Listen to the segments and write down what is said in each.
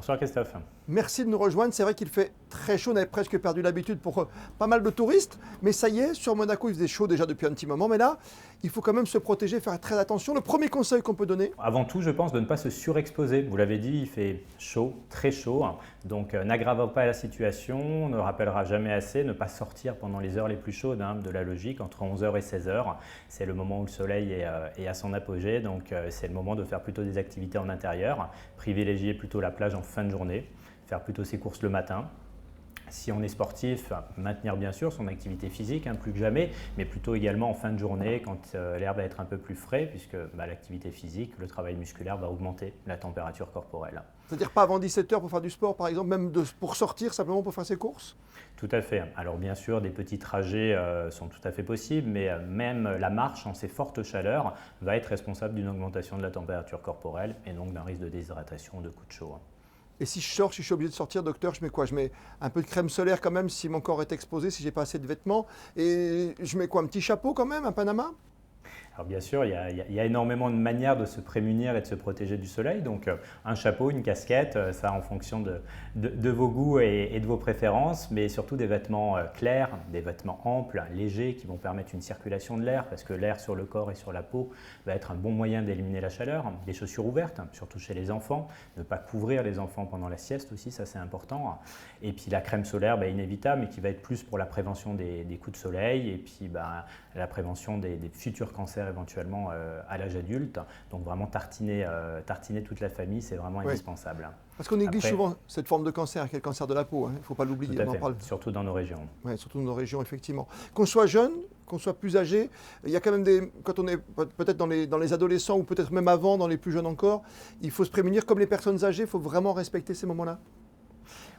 Bonsoir Christophe. Merci de nous rejoindre. C'est vrai qu'il fait très chaud. On avait presque perdu l'habitude pour pas mal de touristes. Mais ça y est, sur Monaco, il faisait chaud déjà depuis un petit moment. Mais là, il faut quand même se protéger, faire très attention. Le premier conseil qu'on peut donner? Avant tout, je pense de ne pas se surexposer. Vous l'avez dit, il fait chaud, très chaud. Donc n'aggravons pas la situation. On ne rappellera jamais assez. Ne pas sortir pendant les heures les plus chaudes de la logique, entre 11 h et 16 h. C'est le moment où le soleil est à son apogée. Donc c'est le moment de faire plutôt des activités en intérieur. Privilégier plutôt la plage en fin de journée. Faire plutôt ses courses le matin. Si on est sportif, maintenir bien sûr son activité physique, plus que jamais, mais plutôt également en fin de journée quand l'air va être un peu plus frais, puisque l'activité physique, le travail musculaire va augmenter la température corporelle. C'est-à-dire pas avant 17 h pour faire du sport, par exemple, même pour sortir, simplement pour faire ses courses? Tout à fait. Alors bien sûr, des petits trajets sont tout à fait possibles, mais même la marche en ces fortes chaleurs va être responsable d'une augmentation de la température corporelle et donc d'un risque de déshydratation, de coup de chaud. Et si je sors, si je suis obligé de sortir, docteur, je mets quoi? Je mets un peu de crème solaire quand même si mon corps est exposé, si j'ai pas assez de vêtements. Et je mets quoi? Un petit chapeau quand même, un panama? Alors bien sûr, il y a énormément de manières de se prémunir et de se protéger du soleil. Donc un chapeau, une casquette, ça en fonction de vos goûts et de vos préférences, mais surtout des vêtements clairs, des vêtements amples, légers, qui vont permettre une circulation de l'air, parce que l'air sur le corps et sur la peau va être un bon moyen d'éliminer la chaleur. Des chaussures ouvertes, surtout chez les enfants, ne pas couvrir les enfants pendant la sieste aussi, ça c'est important. Et puis la crème solaire, inévitable, mais qui va être plus pour la prévention des coups de soleil et puis la prévention des futurs cancers éventuellement à l'âge adulte. Donc vraiment tartiner toute la famille, c'est vraiment indispensable. Parce qu'on néglige souvent cette forme de cancer, qui est le cancer de la peau, il ne faut pas l'oublier. Tout à fait, surtout dans nos régions. Oui, surtout dans nos régions, effectivement. Qu'on soit jeune, qu'on soit plus âgé, il y a quand même quand on est peut-être dans les adolescents ou peut-être même avant, dans les plus jeunes encore, il faut se prémunir comme les personnes âgées, il faut vraiment respecter ces moments-là.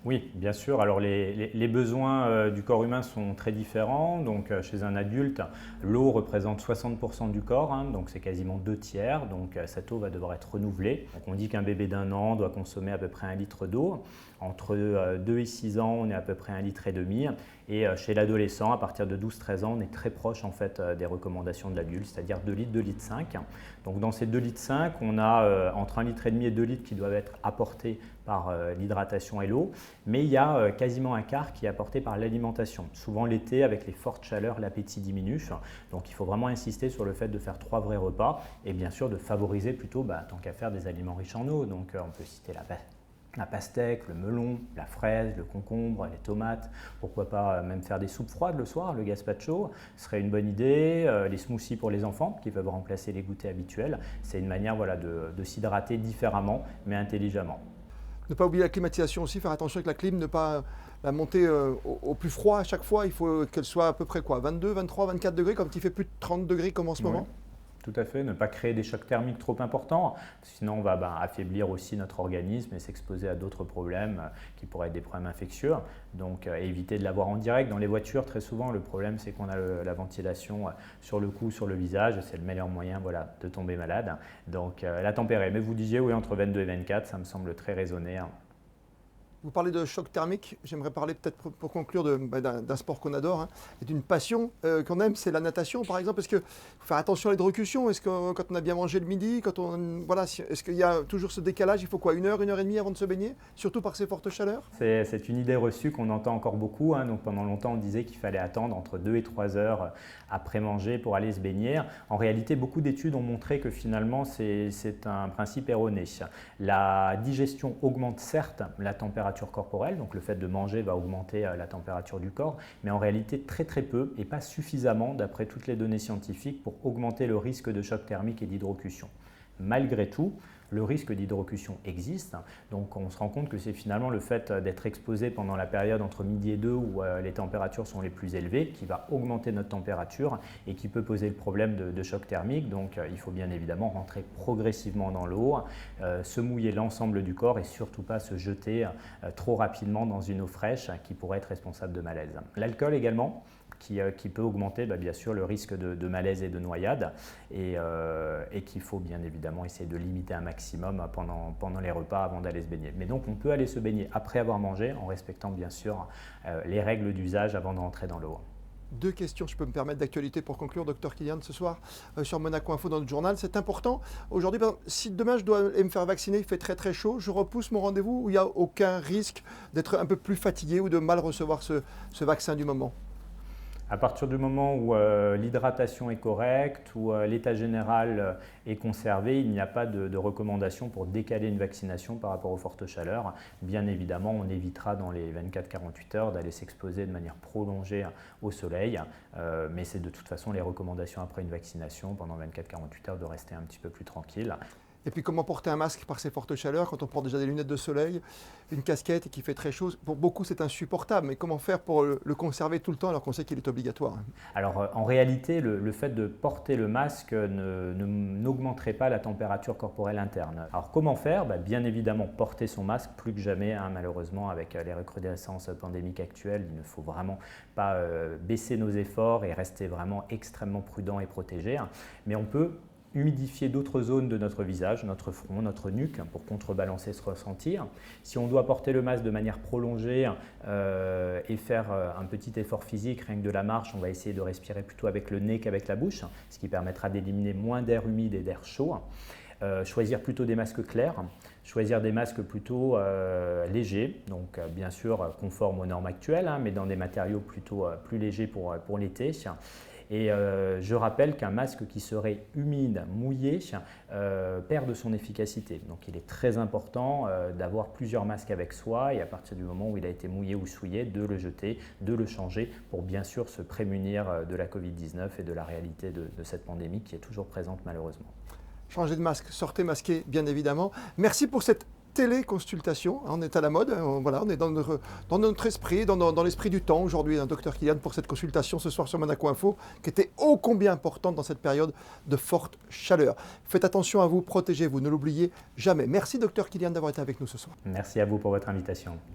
Oui, bien sûr. Alors les besoins du corps humain sont très différents. Donc chez un adulte, l'eau représente 60% du corps, donc c'est quasiment 2/3. Donc cette eau va devoir être renouvelée. Donc, on dit qu'un bébé d'1 an doit consommer à peu près 1 litre d'eau. Entre 2 et 6 ans, on est à peu près 1,5 litre. Et chez l'adolescent, à partir de 12-13 ans, on est très proche en fait des recommandations de l'adulte, c'est-à-dire 2 litres, 2,5 litres. Donc dans ces 2,5 litres, on a entre 1,5 litre et 2 litres qui doivent être apportés par l'hydratation et l'eau, mais il y a quasiment un quart qui est apporté par l'alimentation. Souvent l'été, avec les fortes chaleurs, l'appétit diminue, donc il faut vraiment insister sur le fait de faire 3 vrais repas et bien sûr de favoriser plutôt, tant qu'à faire, des aliments riches en eau. Donc on peut citer la pastèque, le melon, la fraise, le concombre, les tomates, pourquoi pas même faire des soupes froides le soir, le gazpacho, ce serait une bonne idée. Les smoothies pour les enfants qui peuvent remplacer les goûters habituels, c'est une manière de s'hydrater différemment mais intelligemment. Ne pas oublier la climatisation aussi, faire attention avec la clim, ne pas la monter au plus froid à chaque fois. Il faut qu'elle soit à peu près 22, 23, 24 degrés, comme il fait plus de 30 degrés comme en ce moment. Tout à fait, ne pas créer des chocs thermiques trop importants, sinon on va affaiblir aussi notre organisme et s'exposer à d'autres problèmes qui pourraient être des problèmes infectieux. Donc éviter de l'avoir en direct. Dans les voitures, très souvent, le problème c'est qu'on a la ventilation sur le cou, sur le visage, c'est le meilleur moyen de tomber malade. Donc la tempérer. Mais vous disiez, oui, entre 22 et 24, ça me semble très raisonné. Vous parlez de choc thermique, j'aimerais parler peut-être pour conclure d'un sport qu'on adore et d'une passion qu'on aime, c'est la natation par exemple. Est-ce qu'il faut faire attention à l'hydrocution? Est-ce que quand on a bien mangé le midi, est-ce qu'il y a toujours ce décalage? Il faut quoi, 1 heure, 1 heure et demie avant de se baigner, surtout par ces fortes chaleurs? C'est une idée reçue qu'on entend encore beaucoup. Donc pendant longtemps, on disait qu'il fallait attendre entre 2 et 3 heures après manger pour aller se baigner. En réalité, beaucoup d'études ont montré que finalement, c'est un principe erroné. La digestion augmente certes la température corporelle, donc le fait de manger va augmenter la température du corps, mais en réalité très très peu et pas suffisamment d'après toutes les données scientifiques pour augmenter le risque de choc thermique et d'hydrocution. Malgré tout, le risque d'hydrocution existe, donc on se rend compte que c'est finalement le fait d'être exposé pendant la période entre midi et 2 où les températures sont les plus élevées qui va augmenter notre température et qui peut poser le problème de choc thermique. Donc il faut bien évidemment rentrer progressivement dans l'eau, se mouiller l'ensemble du corps et surtout pas se jeter trop rapidement dans une eau fraîche qui pourrait être responsable de malaise. L'alcool également, qui peut augmenter bien sûr le risque de malaise et de noyade et qu'il faut bien évidemment essayer de limiter un maximum pendant les repas avant d'aller se baigner. Mais donc on peut aller se baigner après avoir mangé en respectant bien sûr les règles d'usage avant de rentrer dans l'eau. 2 questions, je peux me permettre, d'actualité pour conclure, docteur Kilian, ce soir, sur Monaco Info dans notre journal. C'est important. Aujourd'hui, par exemple, si demain je dois aller me faire vacciner, il fait très très chaud, je repousse mon rendez-vous ou il n'y a aucun risque d'être un peu plus fatigué ou de mal recevoir ce vaccin du moment? À partir du moment où l'hydratation est correcte, où l'état général est conservé, il n'y a pas de recommandation pour décaler une vaccination par rapport aux fortes chaleurs. Bien évidemment, on évitera dans les 24-48 heures d'aller s'exposer de manière prolongée au soleil, mais c'est de toute façon les recommandations après une vaccination, pendant 24-48 heures, de rester un petit peu plus tranquille. Et puis comment porter un masque par ces fortes chaleurs quand on porte déjà des lunettes de soleil, une casquette et qu'il fait très chaud? Pour beaucoup, c'est insupportable, mais comment faire pour le conserver tout le temps alors qu'on sait qu'il est obligatoire? Alors en réalité, le fait de porter le masque n'augmenterait pas la température corporelle interne. Alors comment faire? Bien évidemment, porter son masque plus que jamais, malheureusement avec les recrudescences pandémiques actuelles, il ne faut vraiment pas baisser nos efforts et rester vraiment extrêmement prudent et protégé. Mais on peut humidifier d'autres zones de notre visage, notre front, notre nuque, pour contrebalancer ce ressenti. Si on doit porter le masque de manière prolongée et faire un petit effort physique, rien que de la marche, on va essayer de respirer plutôt avec le nez qu'avec la bouche, ce qui permettra d'éliminer moins d'air humide et d'air chaud. Choisir plutôt des masques clairs, choisir des masques plutôt légers, donc bien sûr conformes aux normes actuelles, mais dans des matériaux plutôt plus légers pour l'été. Et je rappelle qu'un masque qui serait humide, mouillé, perd de son efficacité. Donc il est très important d'avoir plusieurs masques avec soi et à partir du moment où il a été mouillé ou souillé, de le jeter, de le changer pour bien sûr se prémunir de la Covid-19 et de la réalité de cette pandémie qui est toujours présente malheureusement. Changez de masque, sortez masqué, bien évidemment. Merci pour cette téléconsultation. On est à la mode, voilà, on est dans notre esprit, dans l'esprit du temps aujourd'hui, docteur Kilian, pour cette consultation ce soir sur Monaco Info, qui était ô combien importante dans cette période de forte chaleur. Faites attention à vous, protégez-vous, ne l'oubliez jamais. Merci docteur Kilian d'avoir été avec nous ce soir. Merci à vous pour votre invitation.